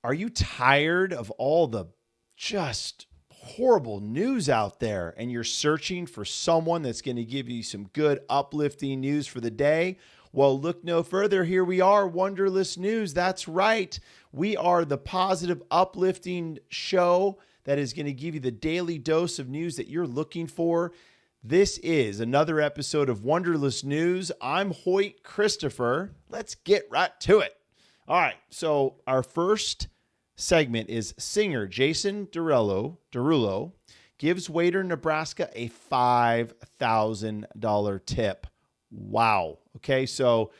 Are you tired of all the just horrible news out there and you're searching for someone that's going to give you some good uplifting news for the day? Well, look no further. Here we are, Wonderlous News. That's right. We are the positive, uplifting show that is going to give you the daily dose of news that you're looking for. This is another episode of Wonderlous News. I'm Hoyt Christopher. Let's get right to it. All right, so our first segment is singer Jason Derulo gives waiter in Nebraska a $5,000 tip. Wow. Okay, so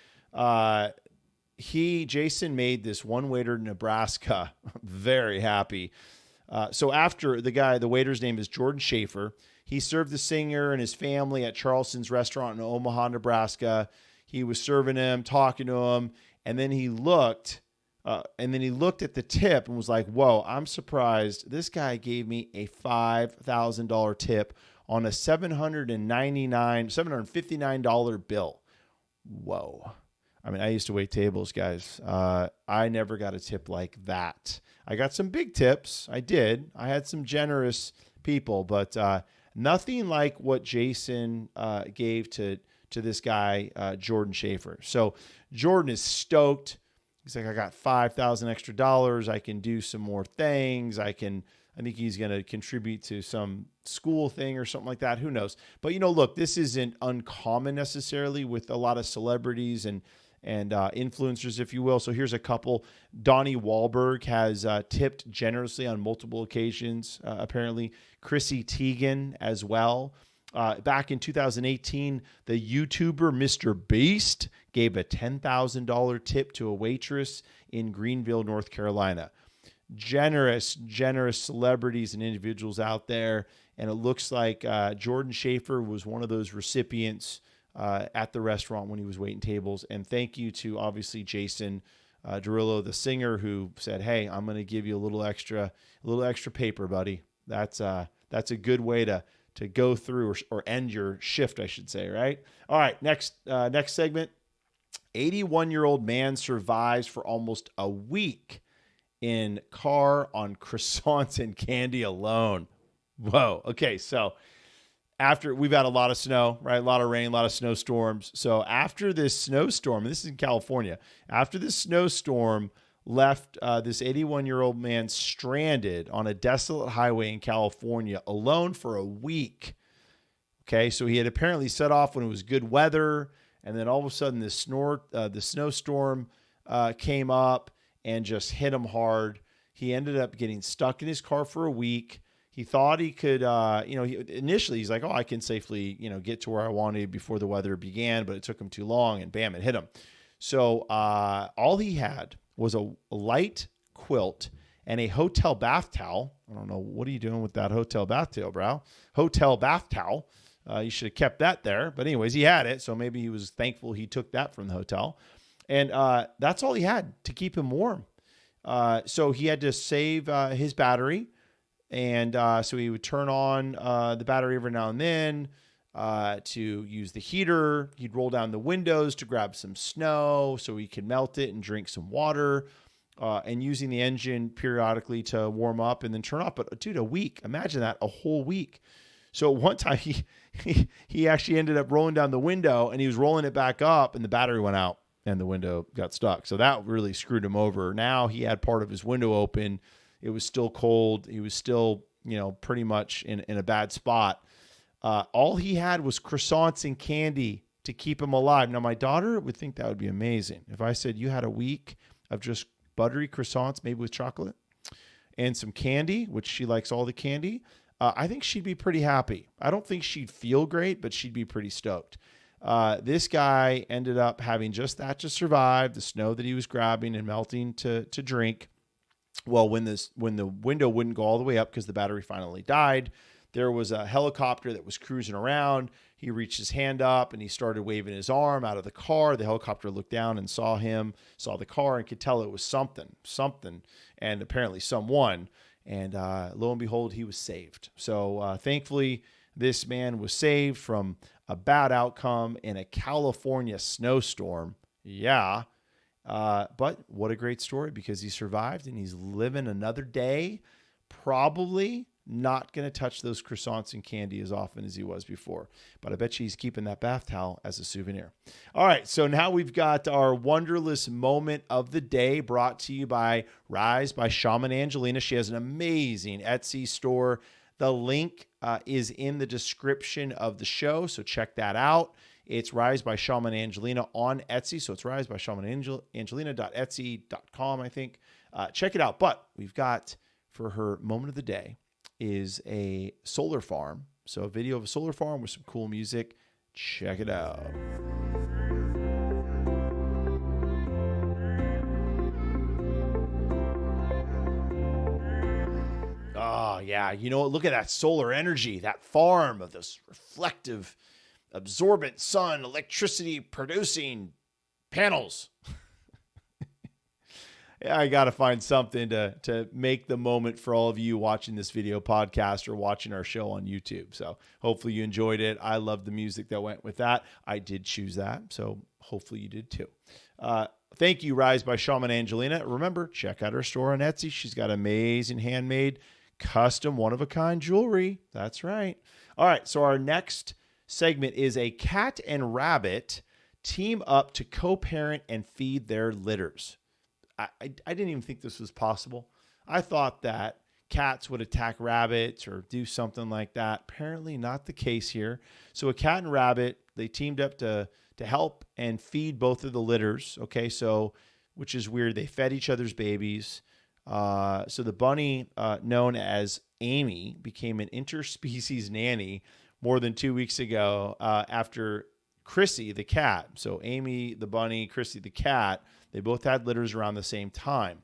Jason made this one waiter in Nebraska very happy. So after the waiter's name is Jordan Schaefer. He served the singer and his family at Charleston's restaurant in Omaha, Nebraska. He was serving him, talking to him, and then he looked at the tip and was like, "Whoa, I'm surprised. This guy gave me a $5,000 tip on a $759 bill." Whoa. I mean, I used to wait tables, guys. I never got a tip like that. I got some big tips. I did. I had some generous people, but nothing like what Jason gave to this guy, Jordan Schaefer. So Jordan is stoked. He's like, I got $5,000 extra dollars. I can do some more things. I think he's going to contribute to some school thing or something like that. Who knows? But look, this isn't uncommon necessarily with a lot of celebrities and influencers, if you will. So here's a couple. Donnie Wahlberg has tipped generously on multiple occasions, apparently. Chrissy Teigen as well. Back in 2018, the YouTuber Mr. Beast gave a $10,000 tip to a waitress in Greenville, North Carolina. Generous celebrities and individuals out there. And it looks like Jordan Schaefer was one of those recipients at the restaurant when he was waiting tables. And thank you to obviously Jason Derulo, the singer, who said, "Hey, I'm going to give you a little extra paper, buddy." That's a good way to go through or end your shift, I should say, right? All right, next segment. 81-year-old man survives for almost a week in car on croissants and candy alone. Whoa. Okay, so after we've had a lot of snow, right? A lot of rain, a lot of snowstorms. So after this snowstorm, and this is in California, after this snowstorm left this 81-year-old man stranded on a desolate highway in California alone for a week. Okay, so he had apparently set off when it was good weather, and then all of a sudden the snowstorm came up and just hit him hard. He ended up getting stuck in his car for a week. He thought he could, initially he's like, I can safely, get to where I wanted before the weather began, but it took him too long, and bam, it hit him. So all he had was a light quilt and a hotel bath towel. I don't know. What are you doing with that hotel bath towel, bro? Hotel bath towel. You should have kept that there. But anyways, he had it. So maybe he was thankful he took that from the hotel. And that's all he had to keep him warm. So he had to save his battery. And so he would turn on the battery every now and then to use the heater. He'd roll down the windows to grab some snow so he could melt it and drink some water, and using the engine periodically to warm up and then turn off. But dude, a week, imagine that, a whole week. So one time he actually ended up rolling down the window and he was rolling it back up and the battery went out and the window got stuck. So that really screwed him over. Now he had part of his window open. It was still cold. He was still, pretty much in a bad spot. All he had was croissants and candy to keep him alive. Now, my daughter would think that would be amazing. If I said you had a week of just buttery croissants, maybe with chocolate, and some candy, which she likes all the candy, I think she'd be pretty happy. I don't think she'd feel great, but she'd be pretty stoked. This guy ended up having just that to survive, the snow that he was grabbing and melting to drink. Well, when the window wouldn't go all the way up because the battery finally died, there was a helicopter that was cruising around. He reached his hand up and he started waving his arm out of the car. The helicopter looked down and saw the car, and could tell it was something, and apparently someone. And lo and behold, he was saved. So thankfully, this man was saved from a bad outcome in a California snowstorm. Yeah. But what a great story, because he survived and he's living another day. Probably not going to touch those croissants and candy as often as he was before. But I bet you he's keeping that bath towel as a souvenir. All right, so now we've got our Wonderless moment of the day, brought to you by Rise by Shaman Angelina. She has an amazing Etsy store. The link is in the description of the show, so check that out. It's Rise by Shaman Angelina on Etsy. So it's Rise by Shaman Angelina.etsy.com, I think. Check it out. But we've got, for her moment of the day, is a solar farm. So a video of a solar farm with some cool music. Check it out. Oh, yeah. You know what? Look at that solar energy, that farm of this reflective, absorbent sun, electricity producing panels. I got to find something to make the moment for all of you watching this video podcast or watching our show on YouTube. So hopefully you enjoyed it. I love the music that went with that. I did choose that, so hopefully you did too. Thank you, Rise by Shaman Angelina. Remember, check out her store on Etsy. She's got amazing handmade, custom, one-of-a-kind jewelry. That's right. All right, so our next segment is a cat and rabbit team up to co-parent and feed their litters. I didn't even think this was possible. I thought that cats would attack rabbits or do something like that. Apparently not the case here. So a cat and rabbit, they teamed up to help and feed both of the litters. Okay, so, which is weird. They fed each other's babies. So the bunny, known as Amy, became an interspecies nanny more than 2 weeks ago after Chrissy, the cat. So Amy, the bunny, Chrissy, the cat, they both had litters around the same time.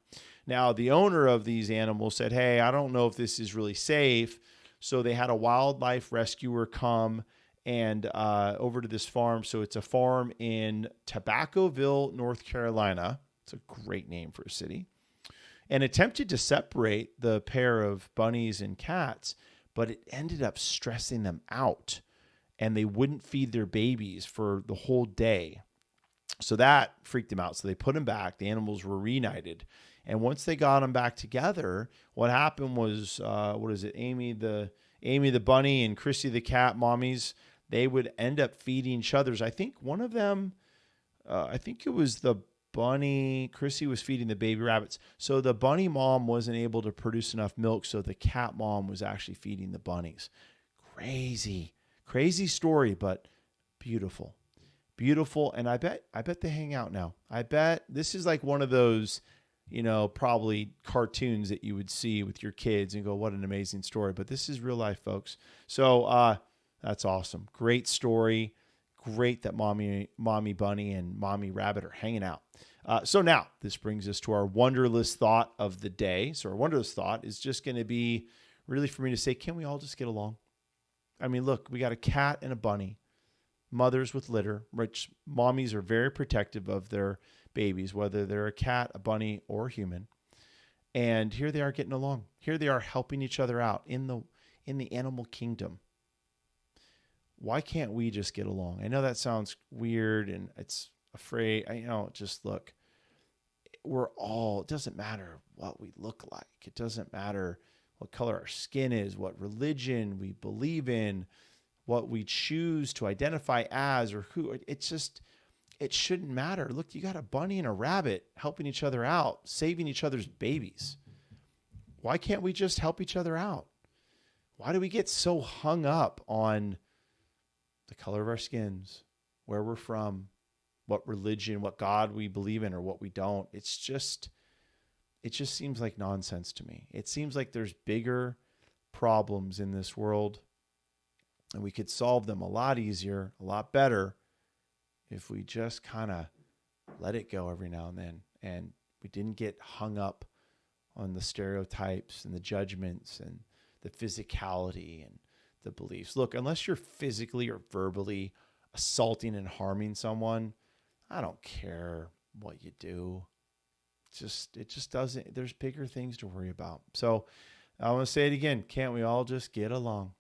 Now, the owner of these animals said, hey, I don't know if this is really safe. So they had a wildlife rescuer come and over to this farm. So it's a farm in Tobaccoville, North Carolina. It's a great name for a city. And attempted to separate the pair of bunnies and cats, but it ended up stressing them out, and they wouldn't feed their babies for the whole day. So that freaked them out. So they put them back. The animals were reunited. And once they got them back together, what happened was, Amy the bunny and Chrissy the cat, mommies, they would end up feeding each other's. I think one of them, I think it was the bunny, Chrissy was feeding the baby rabbits. So the bunny mom wasn't able to produce enough milk, so the cat mom was actually feeding the bunnies. Crazy story, but beautiful. Beautiful. And I bet they hang out now. I bet this is like one of those, probably cartoons that you would see with your kids and go, what an amazing story. But this is real life, folks. So that's awesome. Great story. Great that mommy bunny and mommy rabbit are hanging out. So now this brings us to our Wonderless thought of the day. So our Wonderless thought is just going to be really for me to say, can we all just get along? I mean, look, we got a cat and a bunny, mothers with litter, which mommies are very protective of their babies, whether they're a cat, a bunny, or a human. And here they are getting along. Here they are helping each other out in the animal kingdom. Why can't we just get along? I know that sounds weird and it's afraid. Just look, it doesn't matter what we look like. It doesn't matter what color our skin is, what religion we believe in, what we choose to identify as or who. It shouldn't matter. Look, you got a bunny and a rabbit helping each other out, saving each other's babies. Why can't we just help each other out? Why do we get so hung up on the color of our skins, where we're from, what religion, what God we believe in or what we don't? It just seems like nonsense to me. It seems like there's bigger problems in this world, and we could solve them a lot easier, a lot better, if we just kind of let it go every now and then, and we didn't get hung up on the stereotypes and the judgments and the physicality and the beliefs. Look, unless you're physically or verbally assaulting and harming someone, I don't care what you do. It just doesn't, there's bigger things to worry about. So I want to say it again. Can't we all just get along?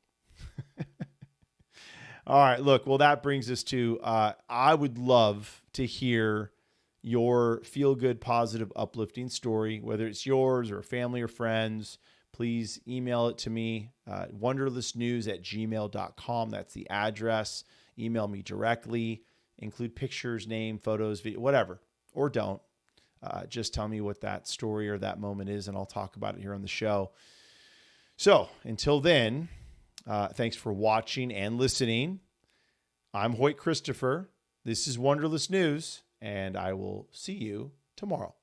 All right, look, well, that brings us to, I would love to hear your feel-good, positive, uplifting story, whether it's yours or family or friends. Please email it to me, wonderlessnews@gmail.com. That's the address. Email me directly. Include pictures, name, photos, video, whatever, or don't. Just tell me what that story or that moment is, and I'll talk about it here on the show. So until then, thanks for watching and listening. I'm Hoyt Christopher. This is Wonderless News, and I will see you tomorrow.